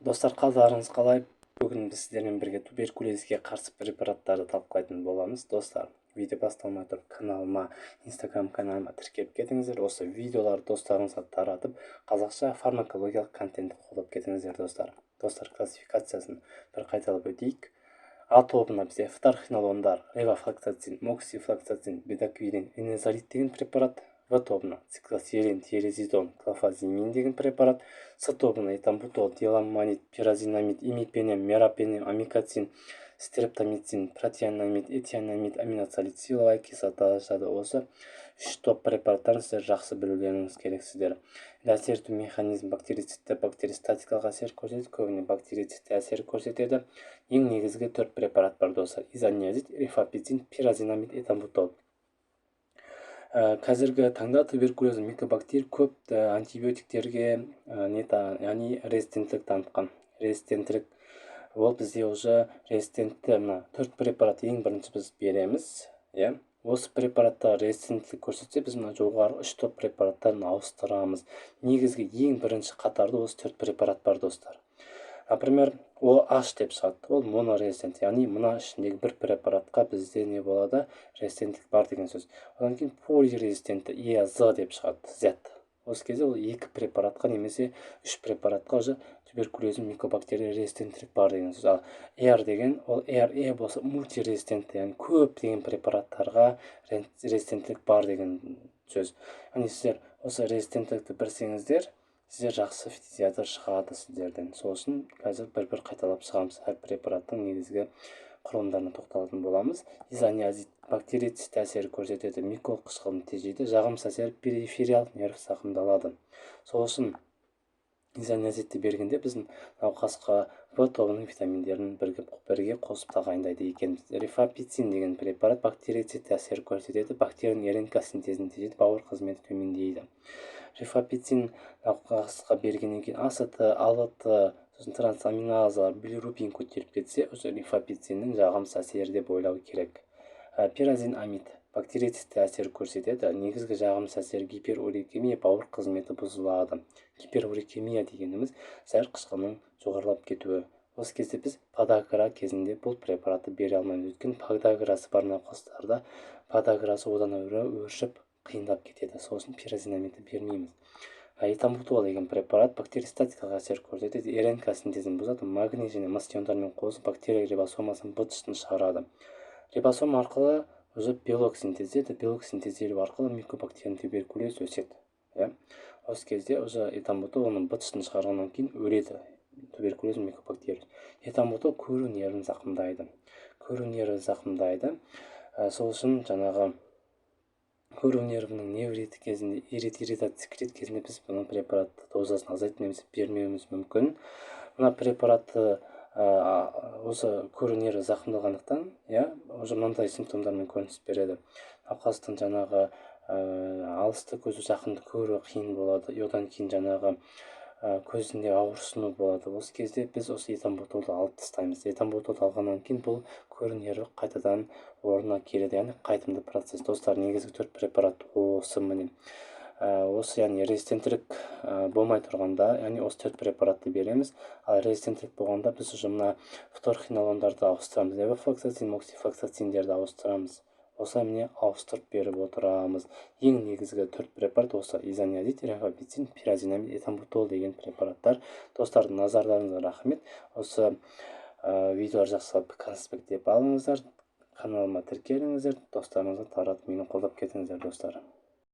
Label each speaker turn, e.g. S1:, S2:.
S1: Достар, қалдарыңыз қалай? Бүгін біз сіздермен бірге туберкулезге қарсы препараттарды талқылайтын боламыз. Достар, видео басталмай тұрып каналыма, инстаграм каналыма тіркеліп кетіңіздер. Осы видеоларды достарыңызға таратып, қазақша фармакологиялық контентті қолдап кетіңіздер, достар. Достар, классификациясын бір қайталап өтейік. А тобына бізде фторхинолондар, левофлоксацин, моксифлоксацин, бедаквирин, инезолит деген препарат. В тобына циклоцерин, тиазидон, клофазимин деген препарат. С тобына этамбутол, диламанид, пиразинамид, имипенем, мерапенем, амикацин, стрептомицин, протианамид, этианамид, аминосалициловая кислота жатады. Осы үш топ препараттарын сіздер жақсы білулеріңіз керек. Сіздер әсер ету механизм бактерицидті, бактеристатикалық әсер көрсетеді, көбіне бактерицидті әсер көрсетеді. Ең негізгі 4 препарат бар, достар: изониазид, рифапицин, пиразинамид, этамбутол. Қазіргі таңда туберкулез микобактер көп антибиотиктерге яғни резистенттілік танытқан. Резистенттілік ол бізде уже резистентті 4 препарат ең бірінші біз береміз. Осы препараттар резистенттілік көрсетсе, біз жоғары 3 топ препараттарын ауыстырамыз. Негізгі ең бірінші қатарды осы 4 препарат бар, достар. Например, OH деп шығады, ол монорезистент, яғни мына ішіндегі бір препаратқа бізде не болады? Резистенттік бар деген сөз. Одан кейін полирезистентті EAZ деп шығады, Z. Осы кезде ол 2 препаратқа немесе 3 препаратқа уже туберкулездің микобактерия резистенттілік бар деген сөз. Ал R деген, ол RE болса мультирезистентті, яғни көп деген препараттарға резистенттілік бар деген сөз. Яғни сіздер осы резистенттілікті білсеңіздер, сіздер жақсы фтизиатр шығады сіздерден. Сол үшін қазір бір қайталап шығамыз. Әр препараттың негізгі құрылымдарына тоқталатын боламыз. Изониазид бактерицид әсері көрсетеді, микол қышқылын тежейді, жағымсыз әсері перифериал нерв зақымдалады. Сол үшін изониазидті бергенде біздің науқасқа В тобының витаминдерін бірге қосып тағайындайды екенбіз. Рифапицин деген препарат бактерицид әсері көрсетеді, бактерияның РНК синтезін тежейді, бауыр қызметі төмендейді. Рифапицин науқасқа бергеннен кейін АСТ, АЛТ, трансаминазалар, билирубин көтеріліп кетсе, осы рифапициннің жағымсыз әсері деп ойлау керек. Пиразинамид бактерицидті әсер көрсетеді. Негізгі жағымсыз әсері гиперурикемия, бауыр қызметі бұзылады. Гиперурикемия дегеніміз зәр қышқылының жоғарылап кетуі. Осы кезде біз подагра кезінде бұл препаратты бере алмаймыз. Өйткені подаграсы бар науқастарда подаграсы одан өршіп қиындап кетеді. Сол үшін пиразинамидті бермейміз. Этамбутол деген препарат бактеристатикалық әсер көрсетеді, РНК синтезін бұзады, магний және мыс иондармен қосып бактерия рибосомасын быт-шытын шығарады. Рибосом арқылы уже белок синтезделеді, белок синтезделу арқылы микобактериялық туберкулез өседі. Осы кезде уже этамбутол оның быт-шытын шығарғаннан кейін өледі туберкулез микобактерия. Этамбутол көру нервін зақымдайды. Сол үшін жаңағы көру нервінің невриті кезінде, ирритация кезінде біз бұны препаратты дозасын азайтып немесе бермеуіміз мүмкін. Мына препаратты осы көру нерві зақымдалғандықтан, уже мынандай симптомдармен көрініс береді. Науқастың жаңағы алысты көзі жақынды көру қиын болады. Одан кейін жаңағы көзінде ауырсыну болады. Осы кезде біз осы этамбутолды алып тастаймыз. Этамбутолды алғаннан кейін бұл көру нерві қайтадан орнына келеді, яғни қайтымды процесс. Достар, негізгі 4 препарат осы міне. Осы яғни резистенттілік болмай тұрғанда, яғни осы 4 препаратты береміз. Ал резистенттілік болғанда біз уже мына фторхинолондарды ауыстырамыз, левофлоксацин, моксифлоксациндерді ауыстырамыз. Осылай міне ауыстырып беріп отырамыз. Ең негізгі 4 препарат осы: изониазид, рифапицин, пиразинамид, этамбутол деген препараттар. Достар, назарларыңызға рахмет. Осы видеолар жақсылап конспектеп алыңыздар, каналыма тіркеліңіздер, достарыңызға таратып мені қолдап кетіңіздер, достар.